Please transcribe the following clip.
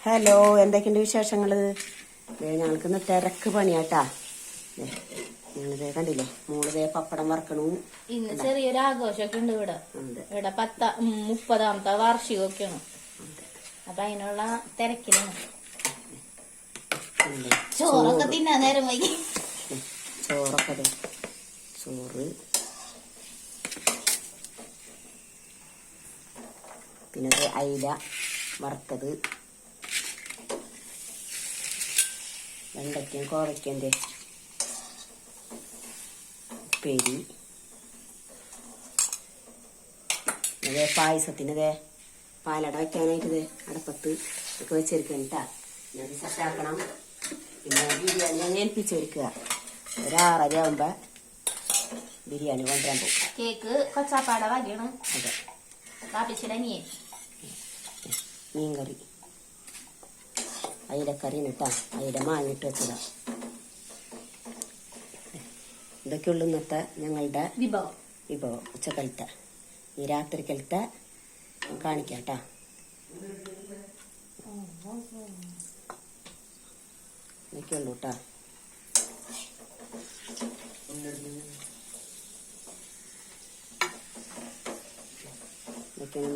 Hello, എന്തൊക്കെയുണ്ട് വിശേഷങ്ങള്? ഞങ്ങൾക്കിന്ന് തിരക്ക് പണിയാട്ടാ. ഞങ്ങളിതേ കണ്ടില്ലേ, മോളിതേ പപ്പടം വറക്കണു. ഇന്ന് ചെറിയൊരു ആഘോഷമൊക്കെ ഉണ്ട് ഇവിടെ. ഇവിടെ 30ാമത്തെ വാർഷികമൊക്കെയാണ്. അപ്പൊ അതിനുള്ള തിരക്കിലാണ്. ചോറൊക്കെ തിന്നാൻ നേരം വൈകി. ചോറ് പിന്നെ അയില വറുത്തത്, വെണ്ടയ്ക്കയും കോവയ്ക്കൻ്റെ ഉപ്പേരി, അതേ പായസത്തിനതേ പാലട വയ്ക്കാനായിട്ട് അടപ്പത്ത് ഒക്കെ വെച്ചിരിക്കട്ടാ. ഞാൻ സെറ്റാക്കണം. പിന്നെ ബിരിയാണി ഞാൻ ഏൽപ്പിച്ചൊരുക്കുക. 6:30 ആകുമ്പോ ബിരിയാണി കൊണ്ടുവരാൻ പോകും. കേക്ക് കൊച്ചാപ്പാട വകയാണ്. അതെ, മീൻകറി അയിലക്കറി ഇട്ടാ, അയില മാങ്ങിട്ട് വെച്ചതാ. ഇതൊക്കെയുള്ളൂ ഇന്നത്തെ ഞങ്ങളുടെ വിഭവം. ഉച്ചക്കലത്തെ ഈ രാത്രിക്കലത്തെ കാണിക്കാട്ടാ. ഇതൊക്കെയുള്ളൂ കേട്ടാ. ഇതൊക്കെയാണ്